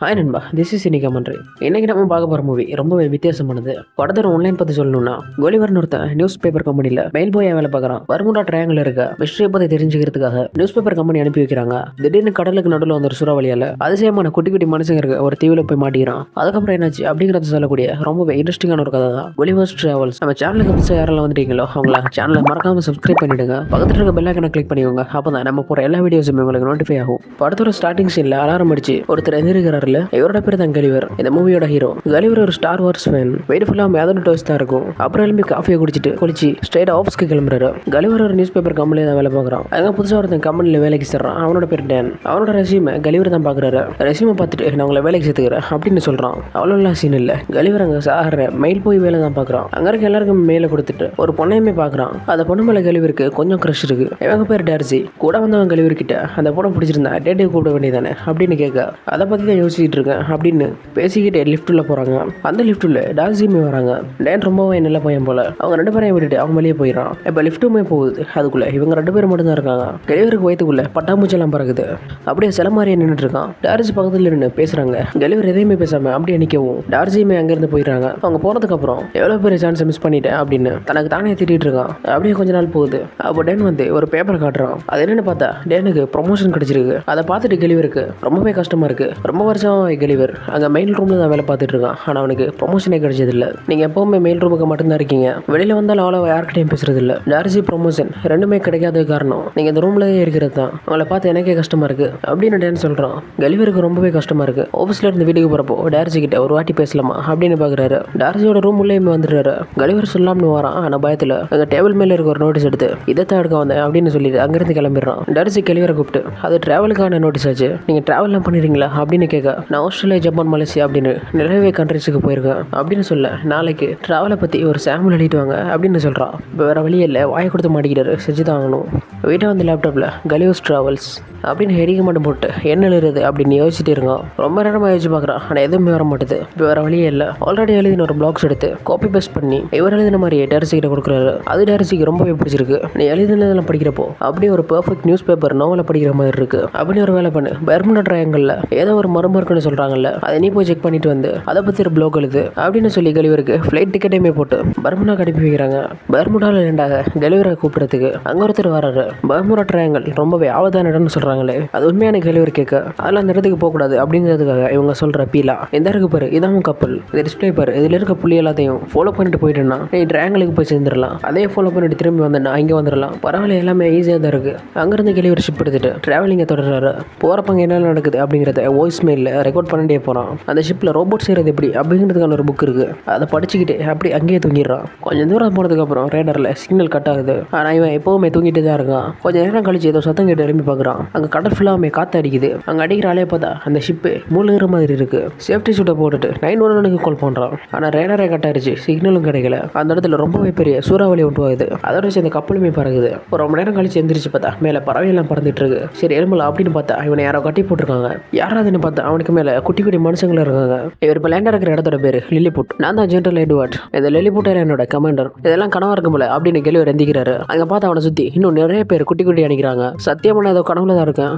Hi நண்பா, this is இனிகா மன்றி. இன்னைக்கு நம்ம பார்க்க போகிற மூவி ரொம்பவே வித்தியாசமானது. படத்தோட ஆன்லைன் பற்றி சொல்லணும்னா, கொலிவர்னு ஒருத்தன் நியூஸ் பேப்பர் கம்பெனியில் மெயில் பாயா வேலை பார்க்குறான். பர்முடா ட்ரையாங்கிள் இருக்க மிஸ்ட்ரியை பற்றி தெரிஞ்சுக்கிறதுக்காக நியூஸ் பேப்பர் கம்பெனி அனுப்பி வைக்கிறாங்க. திடீர்னு கடலுக்கு நடுவில் வந்த ஒரு சூறாவளியால் அதிசயமான குட்டி குட்டி மனுஷங்க இருக்க ஒரு தீவில் போய் மாட்டிக்கிறான். அதுக்கப்புறம் என்னாச்சு அப்படிங்கிறத சொல்லக்கூடிய ரொம்பவே இன்ட்ரெஸ்டிங்கான ஒரு கதை தான் கொலிவர்ஸ் டிராவல்ஸ். நம்ம சேனலுக்கு புதுசாக யாரெல்லாம் வந்துட்டீங்களோ அவங்கள சேனலை மறக்காம சப்ஸ்கிரைப் பண்ணிடுங்க. பக்கத்தில் இருக்க பெல் ஐக்கனை கிளிக் பண்ணிக்கோங்க. அப்போ தான் நம்ம போகிற எல்லா வீடியோஸுமே உங்களுக்கு நோட்டிஃபை ஆகும். படத்தோட ஸ்டார்டிங் சீனில் அலாரம் அடிச்சு ஒருத்தர் எதிர்க்கிறாரு. இவரோட பேர் தான் கலிவர். இந்த மூவியோட ஹீரோ. கலிவர் ஒரு ஸ்டார் வார்ஸ் ஃபேன். வெயிட் ஃபுல்லா மேதோட டோஸ் தான் இருக்கும். அப்புறம் எழுப்பி காஃபியை குடிச்சிட்டு குளிச்சு ஸ்ட்ரைட் ஆஃபீஸ்க்கு கிளம்புறாரு. கலிவர் ஒரு நியூஸ் பேப்பர் கம்பெனியில் தான் வேலை பார்க்குறான். அங்கே புதுசாக ஒருத்தன் கம்பெனியில் வேலைக்கு சேர்றான். அவனோட பேர் டேன். அவனோட ரெசியூமை கலிவர் தான் பார்க்குறாரு. ரெசியூமை பார்த்துட்டு நான் உங்களை வேலைக்கு சேர்த்துக்கிறேன் அப்படின்னு சொல்றான். அவ்வளோலாம் சீன் இல்லை. கலிவர் அங்கே சாகிற மெயில் போய் வேலை தான் பார்க்குறான். அங்கே இருக்க எல்லாருக்கும் மெயிலை கொடுத்துட்டு ஒரு பொண்ணையுமே பார்க்குறான். அந்த பொண்ணு மேலே கலிவருக்கு கொஞ்சம் க்ரஷ் இருக்கு. இவங்க பேர் டார்சி. கூட வந்தவன் கலிவர் கிட்ட அந்த பொண்ணை பிடிச்சிருந்தா டேட்டே கூப்பிட வேண்டியதானே அப்படின்னு கேட்க, அதை பற்றி தான் யோசிச்சுட்டு இருக்கேன் அப்படின்னு பேசிக்கிட்டே லிஃப்ட்டுள்ள போறாங்க. அந்த லிஃப்ட்டுல டார்சியுமே வராங்க. டேன் ரொம்பவே நல்ல பையன் போல. அவங்க ரெண்டு பேரையும் விட்டுட்டு அவங்க வெளியே போயிடறான். இப்போ லிஃப்ட்டுமே போகுது. அதுக்குள்ள இவங்க ரெண்டு பேரும் மட்டும் தான் இருக்காங்க. கலிவருக்கு வயிற்றுக்குள்ள பட்டாம்பூச்செல்லாம் பறக்குது. அப்படியே சில மாதிரியே நின்றுட்டு இருக்கான். டார்சி பக்கத்துல நின்று பேசுறாங்க. கலிவர் எதையுமே பேசாம அப்படியே நிற்கவும் டார்சியுமே அங்கிருந்து போயிடுறாங்க. அவங்க போனதுக்கு அப்புறம் எவ்வளவு பெரிய சான்ஸை மிஸ் பண்ணிட்டேன் அப்படின்னு தனக்கு தானே திட்டிட்டு இருக்கான். அப்படியே கொஞ்ச நாள் போகுது. அப்போ டேன் வந்து ஒரு பேப்பர் காட்டுறான். அது என்னன்னு பார்த்தா டேனுக்கு ப்ரொமோஷன் கிடைச்சிருக்கு. அதை பார்த்துட்டு கலிவருக்கு ரொம்பவே கஷ்டமா இருக்கு. ரொம்ப வருஷம் கலிவர் அங்கே மெயில் ரூமில் தான் வேலை பார்த்துட்டு இருக்கான். ஆனால் அவனுக்கு ப்ரொமோஷனே கிடைச்சதில்லை. நீங்கள் எப்போவுமே மெயில் ரூமுக்கு மட்டும்தான் இருக்கீங்க. வெளியில் வந்தாலும் அவ்வளோ யார்கிட்டையும் பேசுறது இல்லை. டார்சி ப்ரொமோஷன் ரெண்டுமே கிடைக்காத காரணம் நீங்கள் இந்த ரூம்லேயே இருக்கிறது தான். அவங்கள பார்த்து எனக்கே கஷ்டமாக இருக்குது அப்படின்னு டேன் சொல்கிறான். கலிவருக்கு ரொம்பவே கஷ்டமாக இருக்குது. ஆஃபீஸில் இருந்து வீட்டுக்கு போகிறப்போ டார்சி கிட்ட ஒரு வாட்டி பேசலாமா அப்படின்னு பார்க்குறாரு. டார்சியோட ரூம் உள்ளேயுமே வந்துடுறாரு. கலிவர் சொல்லாம்னு வரான். ஆனால் பயத்தில் அங்கே டேபிள் மேலே இருக்க ஒரு நோட்டீஸ் எடுத்து இதைத்தான் எடுக்க வந்தேன் அப்படின்னு சொல்லிட்டு அங்கேருந்து கிளம்பிடுறான். டார்சி கலிவரை கூப்பிட்டு அது ட்ராவலுக்கான நோட்டீஸ் ஆச்சு, நீங்கள் ட்ராவல்லாம் பண்ணிடுறீங்களா அப்படின்னு கேட்க, நான் ஆஸ்திரேலியா, ஜப்பான், மலேசியா அப்படின்னு நிறையவே கண்ட்ரிஸுக்கு போயிருக்கேன் அப்படின்னு சொல்ல, நாளைக்கு ட்ராவலை பற்றி ஒரு சாம்பிள் எழுதிட்டு வாங்க அப்படின்னு சொல்கிறான். இப்போ வேறு வழியே இல்லை, வாயை கொடுத்து மாட்டிக்கிட்டாரு, செஞ்சு தான் ஆகணும். வீட்டை வந்து லேப்டாப்பில் கலிவர்ஸ் ட்ராவல்ஸ் அப்படின்னு ஹெடிங்க மட்டும் போட்டு என்ன எழுதுறது அப்படின்னு யோசிச்சுட்டு இருக்கோம். ரொம்ப நேரமாக யோசிச்சு பார்க்குறான். ஆனால் எதுவுமே வர மாட்டுது. இப்போ வேறு வழியே இல்லை. ஆல்ரெடி எழுதின ஒரு பிளாக்ஸ் எடுத்து காப்பி பேஸ்ட் பண்ணி இவர் எழுதின மாதிரி டார்சி கிட்ட கொடுக்குறாரு. அது டார்சிக்கு ரொம்பவே பிடிச்சிருக்கு. நீ எழுதினதெல்லாம் படிக்கிறப்போ அப்படியே ஒரு பெர்ஃபெக்ட் நியூஸ் பேப்பர் நாவலை படிக்கிற மாதிரி இருக்கு அப்படின்னு ஒரு வேலை பண்ணு. பெர்முடா ட்ரையாங்கிள்ல ஏதோ ஒரு மர்மம் இருக்குன்னு சொல்கிறாங்கல்ல, அதை நீ போய் செக் பண்ணிட்டு வந்து அதை பற்றி ஒரு ப்ளாக் எழுது அப்படின்னு சொல்லி கலிவருக்கு ஃப்ளைட் டிக்கெட்டையுமே போட்டு பர்முடாக்கு அனுப்பி வைக்கிறாங்க. பர்முடாவில் ரெண்டாக கலிவரை கூப்பிட்றதுக்கு அங்கே ஒருத்தர் வராரு. பர்முடா ட்ரையாங்கிள் ரொம்பவே ஆபத்தான இடம்னு சொல்கிறாங்களே, அது உண்மையான கலிவர் கேட்க அதெல்லாம் அந்த இடத்துக்கு போகக்கூடாது அப்படிங்கிறதுக்காக இவங்க சொல்கிற பீலா இந்த இருக்கு பாரு, இதான் கப்பல், இந்த டிஸ்பிளே பாரு, இதில் இருக்க புள்ளி எல்லாத்தையும் ஃபாலோ பண்ணிட்டு போயிட்டேன்னா நீ ட்ரையாங்கிளுக்கு போய் சேர்ந்துடலாம். அதே ஃபாலோ பண்ணிட்டு திரும்பி வந்தேன்னா இங்கே வந்துடலாம். பரவாயில்ல, எல்லாமே ஈஸியாக தான் இருக்குது. அங்கேருந்து கலிவர் ஷிப் எடுத்துட்டு ட்ராவலிங்கை தொடர்றாரு. போகிறப்பங்க என்ன நடக்குது அப்படிங்கிறத வாய்ஸ் மெயிலில் ரெக்கார்ட் பண்ணிட்டே போகிறான். அந்த ஷிப்பில் ரோபோட் செய்கிறது எப்படி அப்படிங்கிறதுக்கான ஒரு புக் இருக்குது. அதை படிச்சுக்கிட்டே அப்படி அங்கேயே தூங்கிடுறான். கொஞ்சம் தூரம் போனதுக்கப்புறம் ரேடரில் சிக்னல் கட் ஆகுது. ஆனால் இவன் எப்போவுமே தூங்கிட்டு தான் இருக்கான். கொஞ்சம் நேரம் கழிச்சு ஏதோ சத்தம் கேட்டு எழுப்பி பார்க்குறான். அங்கே கடல் ஃபுல்லாமே காற்று அடிக்குது. அங்கே அடிக்கிற ஆளே பார்த்தா அந்த ஷிப்பு மூழ்கிற மாதிரி இருக்கு. சேஃப்டி சூட்டை போட்டுட்டு 911க்கு கால் பண்ணுறான். ஆனால் ரேடரே கட் ஆயிடுச்சு, சிக்னலும் கிடைக்கல. அந்த இடத்துல ரொம்பவே பெரிய சூறாவளி உண்டாகுது. அதோட வச்சு அந்த கப்பலுமே பறகுது. ஒரு ரொம்ப நேரம் கழிச்சு எந்திரிச்சு பார்த்தா மேலே பறவையெல்லாம் பறந்துட்டு இருக்கு. சரி எலும்புல அப்படின்னு பார்த்தா இவனை யாரோ கட்டி போட்டிருக்காங்க. யாராவதுன்னு பார்த்தா அவனுக்கு மேலே குட்டி குட்டி மனுஷங்களும் இருக்காங்க. இவர் இப்போ லேண்டா இருக்கிற இடத்தோட பேர் லில்லிபுட். நான் தான் ஜெனரல் எட்வர்ட். இந்த லில்லிபுட் என்னோட கமாண்டர். இதெல்லாம் கனவா இருக்கும் போல அப்படின்னு கலிவர் எந்திக்கிறாரு. அங்கே பார்த்தா அவனை சுற்றி இன்னும் நிறைய பேர் குட்டி குட்டி அடிக்கிறாங்க. சத்தியமான ஏதோ கனவுல தான் இருக்கேன்,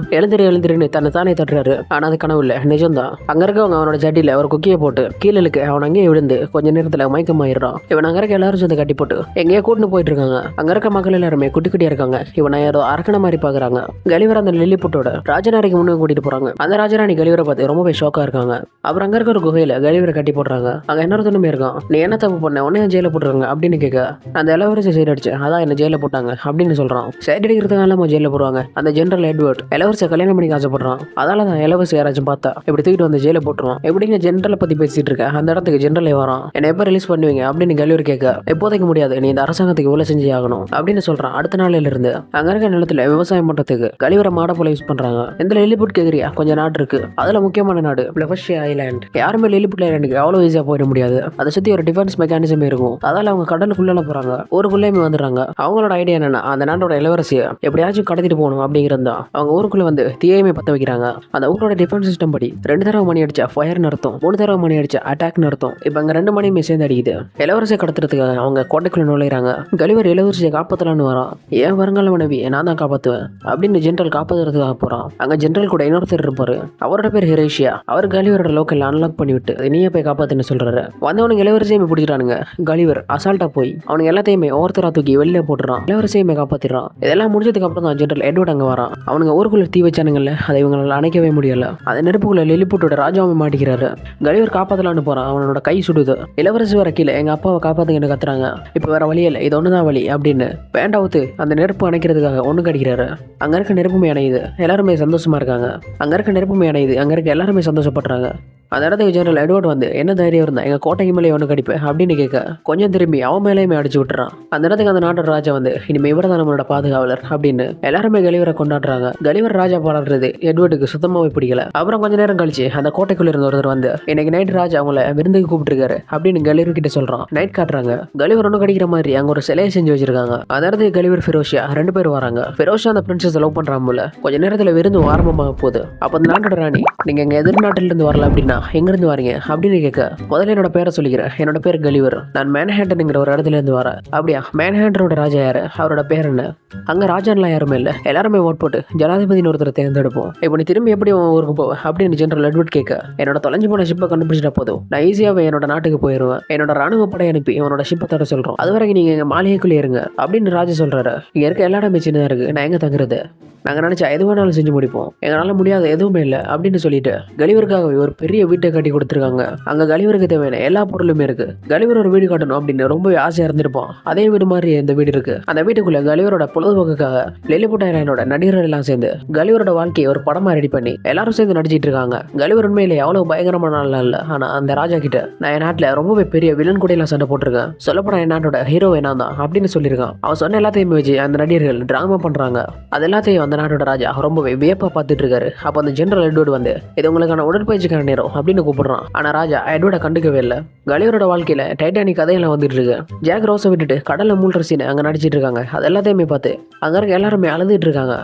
எழுந்திரின்னு தன்னை தானே தட்டுறாரு. ஆனால் அது கனவு இல்லை, நிஜம்தான். அங்கே இருக்கவங்க அவனோட ஜட்டியில் ஒரு குக்கியை போட்டு கீழே இருக்கு. அவன் அங்கேயே விழுந்து கொஞ்ச நேரத்தில் மயக்கமாயிடுறான். இவன் அங்கே இருக்க எல்லாரும் சேர்ந்து கட்டி போட்டு எங்கேயோ கூட்டின்னு போயிட்டு இருக்காங்க. அங்கே இருக்க மக்கள் எல்லாருமே குட்டி குட்டியா இருக்காங்க. இவனை ஏதோ அரக்கண மாதிரி பார்க்குறாங்க. கலிவர் அந்த லில்லிபுட்டோட ராஜநாரிக்கு முன்னே கூட்டிட்டு போறாங்க. அந்த ராஜராணி கலிவரை பார்த்து ரொம்பவே ஷாக்கா இருக்காங்க. அப்புறம் அங்கே இருக்க ஒரு குகையில கலிவரை கட்டி போடுறாங்க. அங்கே இன்னொருத்தனுமே இருக்கான். நீ என்ன தப்பு பண்ண, உன்னையும் ஜெயில போட்டுருங்க அப்படின்னு கேட்க, அந்த இளவரசி சைடு அடிச்சு அதான் என்ன ஜெயில போட்டாங்க அப்படின்னு சொல்றான். சைடு அடிக்கிறதுக்காக நம்ம ஜெயில போடுவாங்க. அந்த ஜெனரல் எட்வர்ட் இளவரசியை கல்யாணம் பண்ணி ஆசைப்படுறான். அதால தான் இளவரசி யாராச்சும் பார்த்தா இப்படி தூக்கிட்டு வந்து ஜெயில போட்டுருவான். எப்படிங்க ஜெனரலை பத்தி பேசிட்டு இருக்க, அந்த இடத்துக்கு ஜெனரலே வரான். என்ன எப்போ ரிலீஸ் பண்ணுவீங்க அப்படின்னு கலிவர் கேட்க, எப்போதைக்கு முடியாது, நீ இந்த அரசாங்கத்துக்கு இவ்வளவு செஞ்சு ஆகணும் அப்படின்னு சொல்றான். அடுத்த நாளில இருந்து அங்க இருக்க நிலத்துல விவசாயம் பண்றதுக்கு கலிவரை மாட போல யூஸ் பண்றாங்க. இந்த லில்லிபுட் கேக்குறியா, கொஞ்சம் நாடு இருக்கு. அதுல முக்கியமான நாடு பிளவஷியா ஐலாண்ட். யாருமே லில்லிபுட் ஐலாண்டுக்கு அவ்வளவு ஈஸியா போயிட முடியாது. அதை சுத்தி ஒரு டிஃபென்ஸ் மெக்கானிசம் இருக்கும். அதால அவங்க கடலுக்குள்ள போறாங்க, ஊருக்குள்ளேயுமே வந்துடுறாங்க. அவங்களோட ஐடியா என்னன்னா அந்த நாட்டோட இளவரசியை எப்படியாச்சும் கடத்திட்டு போகணும் அப்படிங்கிறது தான். அவங்க ஊருக்குள்ள வந்து தீயமே பத்த வைக்கிறாங்க. அந்த ஊரோட டிஃபென்ஸ் சிஸ்டம் படி 2 தடவை மணி அடிச்சா ஃபயர்னு அர்த்தம், 3 தடவை மணி அடிச்சா அட்டாக்னு அர்த்தம். இப்போ அங்கே 2 மணியுமே சேர்ந்து அடிக்குது. இளவரசியை கடத்துறதுக்காக அவங்க கோட்டைக்குள்ள நுழையிறாங்க. கலிவர் இளவரசியை காப்பாற்றலான்னு வரான். ஏன் வருங்கால மனைவி நான் தான் காப்பாற்றுவேன் அப்படின்னு ஜெனரல் காப்பாற்றுறதுக்காக போகிறான். அங்கே ஜெனரல் கூட இன்னொருத்தர் இருப்பாரு. அவரோட பேர் ஏஷியா அவர் கலிவரோட லோக்கல் அன்லாக் பண்ணிவிட்டு நீயே போய் காப்பாத்துன்னு சொல்றாரு. வந்தவனுக்கு இளவரசியுமே பிடிச்சிட்டானுங்க. கலிவர் அசால்ட்டா போய் அவனுக்கு எல்லாத்தையுமே ஒவ்வொருத்தரா தூக்கி வெளியே போட்டுறான். இளவரசியுமே காப்பாத்திடுறான். இதெல்லாம் முடிஞ்சதுக்கு அப்புறம் தான் ஜெனரல் எட்வர்ட் அங்க வரான். அவனுங்க ஊருக்குள்ள தீ வச்சானுங்கல்ல, அதை இவங்களால அணைக்கவே முடியல. அந்த நெருப்புக்குள்ள லிலிபுட்டோட ராஜாவை மாட்டிக்கிறாரு. கலிவர் காப்பாத்தலான்னு போறான். அவனோட கை சுடுது. இளவரசி வர கீழே எங்க அப்பாவை காப்பாத்துங்கன்னு கத்துறாங்க. இப்ப வேற வழி இல்லை, இது ஒண்ணுதான் வழி அப்படின்னு பேண்டாவுத்து அந்த நெருப்பு அணைக்கிறதுக்காக ஒண்ணு கடிக்கிறாரு. அங்க இருக்க நெருப்புமே அணையுது. எல்லாருமே சந்தோஷமா இருக்காங்க. அங்க இருக்க நெருப்புமே அணையுது. அங்க இருக்க எல்லாருமே சந்தோஷப்படுறாங்க. அந்த இடத்துக்கு ஜெனரல் எட்வர்ட் வந்து என்ன தைரியம் இருந்தா எங்க கோட்டைக்கு மேலே ஒன்று கடிப்பேன் அப்படின்னு கேட்க கொஞ்சம் திரும்பி அவன் மேலேயுமே அடிச்சு விட்டுறான். அந்த இடத்துக்கு அந்த நாட்டோட ராஜா வந்து இனிமே இவர் தான் நம்மளோட பாதுகாவலர் அப்படின்னு எல்லாருமே கலிவரை கொண்டாடுறாங்க. கலிவர் ராஜா பாடுறது எட்வர்டுக்கு சுத்தமாவே பிடிக்கல. அப்புறம் கொஞ்ச நேரம் கழிச்சு அந்த கோட்டைக்குள்ள இருந்த ஒருத்தர் வந்து இன்னைக்கு நைட் ராஜா அவங்கள விருந்துக்கு கூப்பிட்டுருக்காரு அப்படின்னு கலிவர் கிட்ட சொல்றான். நைட் காட்டுறாங்க. கலிவர் ஒன்று கடிக்கிற மாதிரி அங்க ஒரு சிலையை செஞ்சு வச்சிருக்காங்க. அந்த இடத்துக்கு கலிவர் ஃபிரோஷியா ரெண்டு பேரும் வராங்க. ஃபிரோஷியா அந்த பிரின்சஸ் லவ் பண்றாமல கொஞ்ச நேரத்துல விருந்து ஆரம்பமாக போகுது. அப்ப அந்த நாட்டோட ராணி நீங்க எங்க எதிர்நாட்டில இருந்து வரல அப்படின்னா எங்கிருந்து வரீங்க அப்படின்னு கேட்க முதல்ல என்னோட பேரை சொல்லிக்கிறேன். என்னோட பேர் கலிவர். நான் மேன்ஹேட்டன்ங்கிற ஒரு இடத்துல இருந்து வரேன். அப்படியா? மேன்ஹேட்டனோட ராஜா யாரு? அவரோட பேர் என்ன? அங்க ராஜான்லாம் யாருமே இல்லை. எல்லாருமே ஓட் போட்டு ஜனாதிபதினு ஒருத்தரை தேர்ந்தெடுப்போம். இப்போ நீ திரும்பி எப்படி ஊருக்கு போவேன் அப்படின்னு ஜெனரல் எட்வர்ட் கேட்க என்னோட தொலைஞ்சு போன ஷிப்பை கண்டுபிடிச்சிட்டா போதும், நான் ஈஸியாவே என்னோட நாட்டுக்கு போயிருவேன். என்னோட ராணுவ படை அனுப்பி உன்னோட ஷிப்பை தர சொல்றோம். அது வரைக்கும் நீங்க எங்க மாளிகைக்குள்ளே இருங்க அப்படின்னு ராஜா சொல்றாரு. இங்க இருக்க எல்லா இடமே சின்னதா இருக்கு, நான் எங்க தங்குறது? நாங்கள் நினச்சா எது வேணாலும் செஞ்சு முடிப்போம், எங்களால் முடியாத எதுவுமே இல்லை அப்படின்னு சொல்லிட்டு கலிவருக்காகவே ஒரு பெரிய வீட்டை கட்டி கொடுத்துருக்காங்க. அங்கே கலிவருக்கு தேவையான எல்லா பொருளுமே இருக்கு. கலிவர் ஒரு வீடு கட்டணும் அப்படின்னு ரொம்பவே ஆசையாக இருந்திருப்போம். அதே வீடு மாதிரி இந்த வீடு இருக்கு. அந்த வீட்டுக்குள்ள கலிவரோட பொழுதுபோக்குக்காக லிலிபுட் ஐலாண்டோட நடிகர்கள் எல்லாம் சேர்ந்து கலிவரோட வாழ்க்கையை ஒரு படமா ரெடி பண்ணி எல்லாரும் சேர்ந்து நடிச்சிட்டு இருக்காங்க. கலிவர் உண்மையிலே எவ்வளவு பயங்கரமான ஆள் இல்லை. ஆனா அந்த ராஜா கிட்ட நான் என் நாட்டில் ரொம்பவே பெரிய வில்லன் கூட எல்லாம் சண்டை போட்டிருக்கேன், சொல்லப்போனா என் நாட்டோட ஹீரோ நான் தான் அப்படின்னு சொல்லியிருக்கான். அவன் சொன்ன எல்லாத்தையுமே வச்சு அந்த நடிகர்கள் டிராமா பண்றாங்க. அது எல்லாத்தையும் அந்த நாட்டோட ராஜா ரொம்பவே வியப்பா பார்த்துட்டு இருக்காரு. அப்போ அந்த ஜெனரல் எட்வர்ட் வந்து இது உங்களுக்கான உடற்பயிற்சிக்கான நேரம் அப்படின்னு கூப்பிடுறான். ஆனா ராஜா எட்வர்டை கண்டுக்கவே இல்லை. கலிவரோட வாழ்க்கையில டைட்டானிக் கதையெல்லாம் வந்துட்டு இருக்கு. ஜாக் ரோஸை விட்டுட்டு கடல்ல மூழ்கிற சீன் அங்க நடிச்சிட்டு இருக்காங்க. அது எல்லாத்தையுமே பார்த்து அங்க இருக்க எல்லாருமே அழுதுட்டு இருக்காங்க.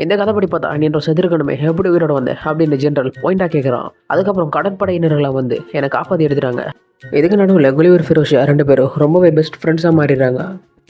இந்த கதைப்படி பார்த்தா நீ என்ற செதிர்க்கணுமே எப்படி உயிரோட வந்து அப்படின்னு ஜெனரல் பாயிண்டா கேட்குறான். அதுக்கப்புறம் கடற்படையினர்களை வந்து என்னை காப்பாற்றி எடுத்துட்டாங்க. இதுக்கு நடுவில் குலிவர் ஃபிரோஷியா ரெண்டு பேரும் ரொம்பவே பெஸ்ட் ஃப்ரெண்ட்ஸாக மாறிடுறாங்க.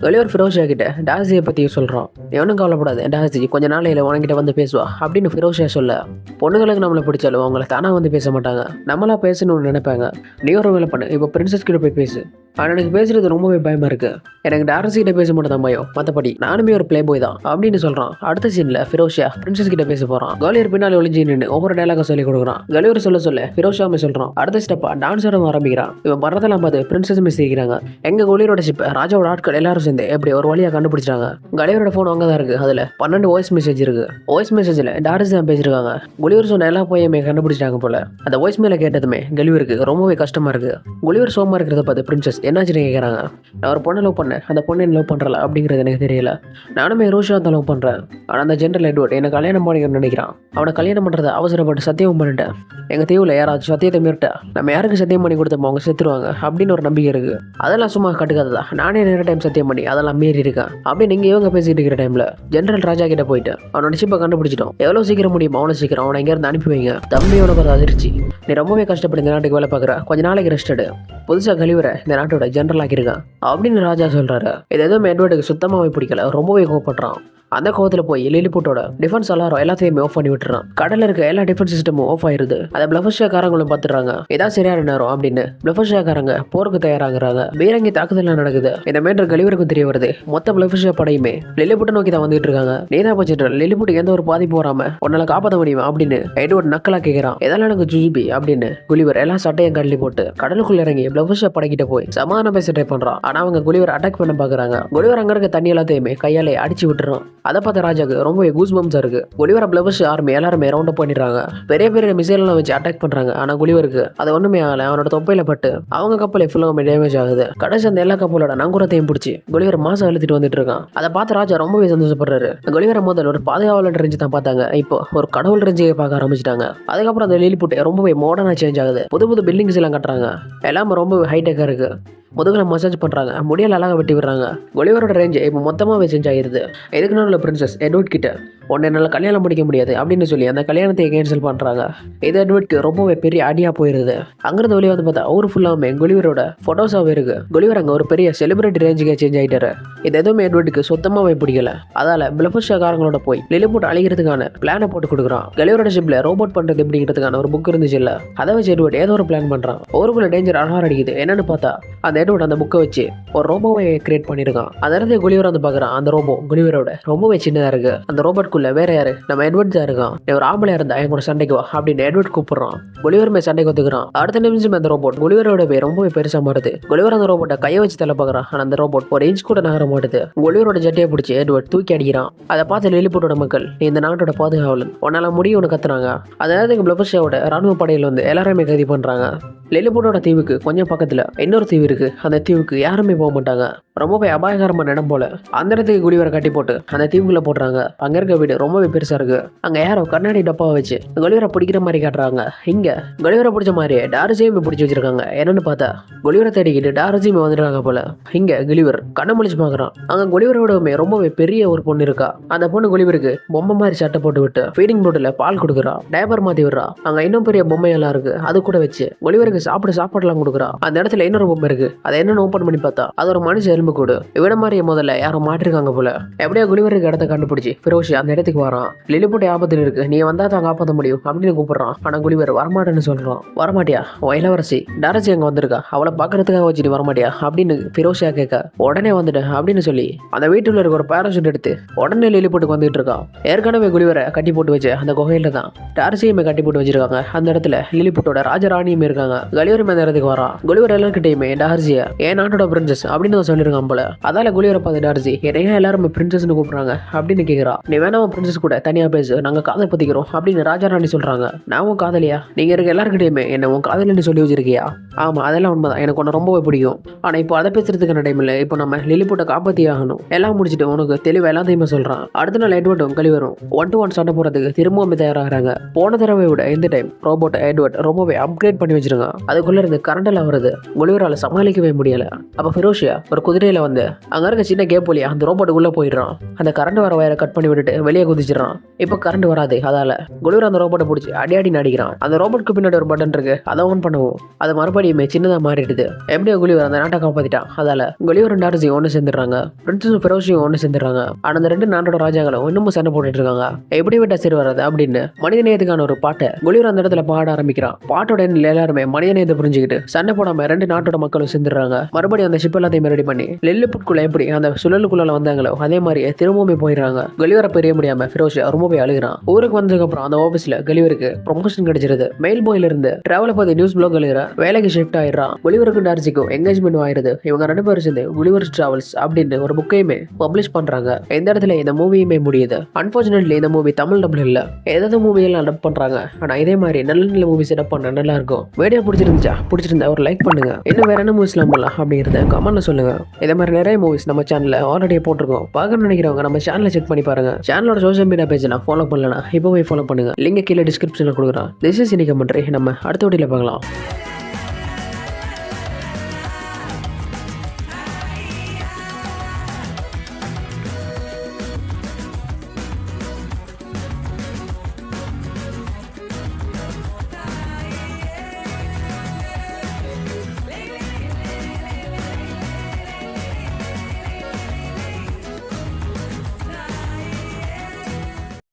கலிவர் ஃபிரோஷியா கிட்ட டாசியை பற்றி சொல்கிறான். எவனும் கவலைப்படாது, டாசி கொஞ்ச நாளையில் உனக்கிட்ட வந்து பேசுவா அப்படின்னு ஃபிரோஷியா சொல்ல பொண்ணுங்களுக்கு நம்மளை பிடிச்சாலும் அவங்கள தானாக வந்து பேச மாட்டாங்க, நம்மளா பேசணும்னு நினைப்பாங்க. நீ ஒரு வேலை பண்ணு, இப்போ பிரின்சஸ் கிட்ட போய் பேசு. ஆனால் எனக்கு பேசுறது ரொம்பவே பயமா இருக்கு, எனக்கு டாரசி கிட்ட பேச மட்டும் தான் பயம், மற்றபடி நானுமே ஒரு பிளே பாய் தான் அப்படின்னு சொல்றான். அடுத்த சீன்ல ஃபிரோஷியா பிரின்சஸ் கிட்ட பேச போறான். கலிவர் பின்னாடி ஒளிஞ்சு நின்று ஒவ்வொரு டைலாக சொல்லி கொடுக்குறான். கலிவர் சொல்ல ஃபிரோஷியாமே சொல்றான். அடுத்த ஸ்டெப்பா டான்ஸ் ஆட ஆரம்பிக்கிறான். இவன் பரதெல்லாம் பார்த்து பிரின்சஸுமே சிரிக்கிறாங்க. எங்க கலிவரோட ஷிப் ராஜாவோட ஆட்கள் எல்லாரும் சேர்ந்து எப்படி ஒரு வழியா கண்டுபிடிச்சாங்க. கலிவரோட போன் அங்கதான் இருக்கு. அதுல 12 வாய்ஸ் மெசேஜ் இருக்கு. வாய்ஸ் மெசேஜ்ல டாரசி தான் பேசிருக்காங்க. கலிவர் சொன்ன எல்லா போயுமே கண்டுபிடிச்சிட்டாங்க போல. அந்த வாய்ஸ் மேல கேட்டதுமே கலிவருக்கு ரொம்பவே கஷ்டமா இருக்கு. கலிவர் சோமா இருக்கிறத பார்த்து பிரின்சஸ் என்னாச்சுன்னு கேட்குறாங்க. நான் ஒரு பொண்ணை லவ் பண்ணேன், அந்த பொண்ணை லவ் பண்ணுறல அப்படிங்கிறது எனக்கு தெரியல. நானுமே ரோஷா தான் லவ் பண்ணுறேன். ஆனால் அந்த ஜெனரல் எட்வர்ட் என்னை கல்யாணம் பண்ணிக்கணும்னு நினைக்கிறான். அவனை கல்யாணம் பண்ணுறதை அவசரப்பட்டு சத்தியம் பண்ணிட்டேன். எங்கள் தீவில் யாராச்சும் சத்தியத்தை மீறிட்டா நம்ம யாருக்கு சத்தியம் பண்ணி கொடுத்தோமோ அவங்க செத்துருவாங்க அப்படின்னு ஒரு நம்பிக்கை இருக்குது. அதெல்லாம் சும்மா கட்டுக்காததா, நானே நிறைய டைம் சத்தியம் பண்ணி அதெல்லாம் மீறி இருக்கேன் அப்படின்னு நீங்கள் இவங்க பேசிட்டு இருக்கிற டைமில் ஜெனரல் ராஜா கிட்ட போயிட்டு அவனோட ஷிப்பை கண்டுபிடிச்சிட்டோம், எவ்வளோ சீக்கிரம் முடியுமோ அவனை சீக்கிரம் அவனை எங்கேருந்து அனுப்பி வைங்க. தம்பியோட ஒரு அதிர்ச்சி, நீ ரொம்பவே கஷ்டப்பட்டு இந்த நாட்டுக்கு வேலை பார்க்குற, கொஞ்ச நாளைக்கு ரெஸ்ட் எடு, புதுசாக கலிவரை இந்த நாட்டோட ஜெனரல் ஆக்கியிருக்கான் அப்படின்னு ராஜா சொல்றாரு. இது எதுவும் எட்வர்டுக்கு சுத்தமாகவே பிடிக்கல, ரொம்பவே கோவப்படுறான். அந்த கோவத்தில் போய் லிலிபுட்டோட டிஃபென்ஸ் அலாரம் எல்லாத்தையுமே ஆஃப் பண்ணி விட்டுறான். கடல்ல இருக்க எல்லா டிஃபென்ஸ் சிஸ்டமும் ஆஃப் ஆயிருது. அதை பிளஃபர்ஷியாக்காரங்களும் பார்த்துறாங்க. இதான் சரியான நேரம் அப்படின்னு பிளஃபர்ஷியாக்காரங்க போருக்கு தயாராகிறாங்க. பீரங்கி தாக்குதல் நடக்குது. இந்த மேட்டர் கலிவருக்கும் தெரிய வருது. மொத்த பிளஃபர்ஷியா படையுமே லிலிபுட்டை நோக்கி தான் வந்துட்டு இருக்காங்க. நீதான் பட்சத்தில் லிலிபுட்டுக்கு எந்த ஒரு பாதிப்பு வராம உன்னால காப்பாற்ற முடியுமா அப்படின்னு எட்வர்ட் நக்கலா கேட்கிறான். இதெல்லாம் எனக்கு ஜுஜிபி அப்படின்னு குலிவர் எல்லா சட்டையும் கழட்டி போட்டு கடலுக்குள்ள இறங்கி பிளஃபர்ஷியா படைக்கிட்ட போய் சமாதானம் பேச ட்ரை பண்றான். ஆனா அவங்க குலிவர் அட்டாக் பண்ண பாக்குறாங்க. குலிவர் அங்க இருக்க தண்ணி எல்லாத்தையுமே கையாலே அடிச்சு விட்டுறான். அதை பார்த்த ராஜாக்கு ரொம்பவே கூஸ்பம்ஸா இருக்கு. குலிவர பிளவர்ஸ் ஆர்மி எல்லாருமே ரவுண்ட் அப் பண்ணிடுறாங்க. பெரிய பெரிய மிசைல் எல்லாம் வச்சு அட்டாக் பண்றாங்க. ஆனா குலிவருக்கு அது ஒண்ணுமே ஆகல. அவனோட தொப்பையில பட்டு அவங்க கப்பலே ஃபுல்லாக டேமேஜ் ஆகுது. கடைசி அந்த எல்லா கப்பலோட நங்குரத்தையும் பிடிச்சி குலிவர் மாசம் அழுத்திட்டு வந்துட்டு இருக்கான். அதை பார்த்து ராஜா ரொம்பவே சந்தோஷப்படுறாரு. குலிவரை முதல் ஒரு பாதுகாவலர் ரேஞ்சு தான் பார்த்தாங்க, இப்போ ஒரு கடவுள் ரேஞ்சையை பார்க்க ஆரம்பிச்சிட்டாங்க. அதுக்கப்புறம் அந்த லிலிபுட் ரொம்பவே மாடர்னா சேஞ்ச் ஆகுது. புது புது பில்டிங்ஸ் எல்லாம் கட்டுறாங்க. எல்லாமே ரொம்ப ஹைடெக்கா இருக்கு. முதுகுல மசாஜ் பண்ணுறாங்க, முடியல அழகாக வெட்டி விடுறாங்க. குலிவரோட ரேஞ்சு இப்போ மொத்தமாகவே சேஞ்ச் ஆகிருது. இதுக்கு நடுவில் பிரின்சஸ் எட்வர்ட் கிட்ட உன்னை என்னால் கல்யாணம் பண்ணிக்க முடியாது அப்படின்னு சொல்லி அந்த கல்யாணத்தை கேன்சல் பண்ணுறாங்க. இது எட்வர்ட்க்கு ரொம்பவே பெரிய அடியாக போயிருது. அங்கிருந்து வெளியே வந்து பார்த்தா அவரு ஃபுல்லாமே குலிவரோட ஃபோட்டோஸாகவே இருக்கு. குலிவர் அங்கே ஒரு பெரிய செலிபிரிட்டி ரேஞ்சுக்கே சேஞ்ச் ஆகிட்டாரு. இது எதுவுமே எட்வர்டுக்கு சுத்தமாகவே பிடிக்கல. அதால பிளஃபுஷாக்காரங்களோட போய் லிலிபுட் அழிக்கிறதுக்கான பிளானை போட்டு கொடுக்குறான். குலிவரோட ஷிப்ல ரோபோட் பண்றது எப்படிங்கிறதுக்கான ஒரு புக் இருந்துச்சு இல்ல, அதை வச்சு எட்வர்ட் ஏதோ ஒரு பிளான் பண்றான். ஒருக்குள்ள டேஞ்சர் அலாரம் அடிக்குது. என்னன்னு பார்த்தா அந்த எட்வர்ட் அந்த புக்கை வச்சு ஒரு ரோபோவை கிரியேட் பண்ணிருக்கான். அந்த இடத்துல குலிவர் வந்து பாக்குறான். அந்த ரோபோ குலிவரோட ரொம்பவே சின்னதா இருக்கு. அந்த ரோபோட்குள்ள வேற யாரு, நம்ம எட்வர்ட் தான் இருக்கான். ஒரு ஆம்பளையா இருந்தா என் கூட சண்டைக்கு வா அப்படின்னு எட்வர்ட் கூப்பிடுறான். குலிவருமே சண்டைக்கு ஒத்துக்கிறான். அடுத்த நிமிஷம் அந்த ரோபோட் குலிவரோட ரொம்பவே பெருசா மாறுது. குலிவர் அந்த ரோபோட்டை கையை வச்சு தள்ள பாக்குறான். ஆனா அந்த ரோபோட் ஒரு இன்ச் கூட நகர மாட்டுது. குலிவரோட ஜட்டியை பிடிச்சி எட்வர்ட் தூக்கி அடிக்கிறான். அதை பார்த்து லிலிபுட்டோட மக்கள், நீ இந்த நாட்டோட பாதுகாவலன், உன்னால முடியும்னு கத்துறாங்க. அதாவது பிளஃபுஷாவோட ராணுவ படையில் வந்து எல்லாருமே கைது பண்றாங்க. லிலிபுட்டோட தீவுக்கு கொஞ்சம் பக்கத்துல இன்னொரு தீவு இருக்கு. அந்த தீவுக்கு யாருமே போக மாட்டாங்க. ரொம்பவே அபாயகரமான இடம் போல. அந்த இடத்துக்கு குலிவரை கட்டி போட்டு அந்த தீவுக்குள்ள போடுறாங்க. அங்க இருக்க வீடு ரொம்பவே பெருசா இருக்கு. அங்க யாரோ கண்ணாடி டப்பாவை வச்சு குலிவரை பிடிக்கிற மாதிரி காட்டுறாங்க. இங்க குலிவரை பிடிச்ச மாதிரியே டார்ஜியுமே பிடிச்சி வச்சிருக்காங்க. என்னன்னு பார்த்தா குலிவரை தேடிக்கிட்டு டார்ஜியுமே வந்துருக்காங்க போல. இங்க குலிவர் கண்ணை முழிச்சு பாக்குறான். அங்க குலிவரோடமே ரொம்பவே பெரிய ஒரு பொண்ணு இருக்கா. அந்த பொண்ணு குலிவருக்கு பொம்மை மாதிரி சட்டை போட்டு விட்டு ஃபீடிங் போட்டுல பால் கொடுக்குறா, டைப்பர் மாத்தி விடுறா. அங்க இன்னும் பெரிய பொம்மையெல்லாம் இருக்கு. அது கூட வச்சு குலிவருக்கு சாப்பாடுலாம் கொடுக்குறா. அந்த இடத்துல இன்னொரு பொம்மை இருக்கு. அதை என்னன்னு ஓப்பன் பண்ணி பார்த்தா அது ஒரு மனுஷ எலும்பு கூடு. இவட மாதிரி முதல்ல யாரும் மாட்டிருக்காங்க போல. எப்படியா குலிவருக்கு இடத்த கண்டுபிடிச்சி ஃபிரோஷி அந்த இடத்துக்கு வரான். லிலிபுட் ஆபத்தில் இருக்கு, நீ வந்தா தான் காப்பாற்ற முடியும் அப்படின்னு கூப்பிடுறான். ஆனா குலிவர் வரமாட்டேன்னு சொல்றான். வரமாட்டியா, இளவரசி டாரசி அங்க வந்திருக்கா, அவளை பாக்குறதுக்காக வச்சு நீ வரமாட்டியா அப்படின்னு ஃபிரோஷியா கேட்க உடனே வந்துட்டேன் அப்படின்னு சொல்லி அந்த வீட்டுல இருக்க ஒரு பேராசூட் எடுத்து உடனே லிலிபுட்டுக்கு வந்துட்டு இருக்கான். ஏற்கனவே குலிவரை கட்டி போட்டு வச்சு அந்த குகையில தான் டாரசியுமே கட்டி போட்டு வச்சிருக்காங்க. அந்த இடத்துல லிலிபுட்டோட ராஜராணியுமே இருக்காங்க. குலிவரும் அந்த இடத்துக்கு வரான். குலிவர் எல்லாருக்கிட்டையுமே டார்ஜியா என் நாட்டோட பிரின்சஸ் அப்படின்னு சொல்லிருக்கான் போல. அதால குலிவரை பார்த்து டார்ஜி என்னையா எல்லாருமே பிரின்சஸ்னு கூப்பிடுறாங்க அப்படின்னு கேட்கிறா. நீ வேணாம பிரின்சஸ் கூட தனியா பேசு, நாங்க காதல் பத்திக்கிறோம் அப்படின்னு ராஜாராணி சொல்றாங்க. நான் காதலியா, நீங்க இருக்க எல்லாருக்கிட்டையுமே என்ன உன் காதலின்னு சொல்லி வச்சிருக்கியா? ஆமா அதெல்லாம் உண்மைதான், எனக்கு உன்னை ரொம்பவே பிடிக்கும். ஆனா இப்போ அதை பேசுறதுக்கான டைம் இல்லை. இப்போ நம்ம லிலிபுட்டை காப்பாத்தி ஆகணும். எல்லாம் முடிச்சுட்டு உனக்கு தெளிவா எல்லாத்தையுமே சொல்றான். அடுத்த நாள் எட்வர்டும் குலிவரும் 1-to-1 சண்டை போறதுக்கு திரும்பவும் தயாராகிறாங்க. போன தடவை விட இந்த டைம் ரோபோட் எட்வர்ட் ரொம்பவே அப்கிரேட் பண்ணி வச்சிருங்க. அதுக்குள்ள இருந்து கரண்ட் எல்லாம் வருது. குலிவரால சமாளிக்கவே முடியல. அப்ப ஃபிரோஷியா ஒரு குதிரையில வந்து அங்க இருக்க சின்ன கேப் வழியா அந்த ரோபோட்டுக்குள்ள போயிடுறான். அந்த கரண்ட் வர வயரை கட் பண்ணி விட்டுட்டு வெளியே குதிச்சிடறான். இப்போ கரண்ட் வராது. அதால குலிவர் அந்த ரோபோட்டை பிடிச்சி அடி நடிக்கிறான். அந்த ரோபோட்டுக்கு பின்னாடி ஒரு பட்டன் இருக்கு, அதை ஆன் பண்ணுவோம். அது மறுபடியுமே சின்னதா மாறிடுது. எப்படியோ குலிவர் அந்த நாட்டை காப்பாத்திட்டான். அதால குலிவர் டார்ஜி ஒன்னு சேர்ந்துடுறாங்க. பிரின்சஸும் ஃபிரோஷியும் ஒன்னு சேர்ந்துடுறாங்க. ஆனா அந்த ரெண்டு நாட்டோட ராஜாக்களும் இன்னமும் சண்டை போட்டுட்டு இருக்காங்க. எப்படி விட்டா சரி வராது அப்படின்னு மனிதநேயத்துக்கான ஒரு பாட்டை குலிவர் அந்த இடத்துல பாட ஆரம்பிக்கிறான். பாட்டோட எல்லாருமே மனிதநேயத்தை புரிஞ்சுக்கிட்டு சண்டை போடாம ரெண்டு நாட்டோட மக்களும் சேர்ந்துடுறாங்க. மறுபடியும் அந்த ஷிப் எல்லாத்தையும் ரெடி பண்ணி லில்லிபுட்குள்ள எப்படி அந்த சுழலுக்குள்ள வந்தாங்களோ அதே மாதிரி திரும்பவுமே போயிடுறாங்க. குலிவரை பெரிய முடியாம ஃபிரோஷியா ரொம்பவே அழுகிறான். ஊருக்கு வந்ததுக்கு அப்புறம் அந்த ஆபீஸ்ல குலிவருக்கு ப்ரொமோஷன் கிடைச்சிருது. மெயில் பாய்ல இருந்து டிராவல பத்தி நியூஸ் ப்ளாக் எழுதுற வேலைக்கு ஷிஃப்ட் ஆயிடுறான். குலிவருக்கும் டார்ஜிக்கும் என்கேஜ்மெண்ட் ஆயிருது. இவங்க ரெண்டு பேரும் சேர்ந்து குலிவர்ஸ் டிராவல்ஸ் அப்படின்னு ஒரு புக்கையுமே பப்ளிஷ் பண்றாங்க. இந்த இடத்துல இந்த மூவியுமே முடியுது. அன்பார்ச்சுனேட்லி இந்த மூவி தமிழ் டபுள் இல்ல. ஏதாவது மூவி எல்லாம் டப் பண்றாங்க. ஆனா இதே மாதிரி நல்ல மூவி செட்டப் பண்ண நல்லா இருக்கும். வீடியோ பிடிச்சிருந்தா ஒரு லைக் பண்ணுங்க. இன்னும் வேற என்ன மூவிஸ்லாம் பண்ணலாம் அப்படிங்கிறத கமெண்ட்ல சொல்லுங்க. இதே மாதிரி நிறைய மூவிஸ் நம்ம சேனல்ல ஆல்ரெடி போட்டிருக்கோம். பார்க்க நினைக்கிறவங்க நம்ம சேனலை செக் பண்ணி பாருங்க. சேனலோட சோஷியல் மீடியா பேஜ் நான் ஃபாலோ பண்ணலனா இப்போவே ஃபாலோ பண்ணுங்க. லிங்க் கீழே டிஸ்கிரிப்ஷன்ல கொடுக்குறேன். திஸ் இஸ் இனி கமெண்ட்ரி. நம்ம அடுத்த வீடியோல பார்க்கலாம்.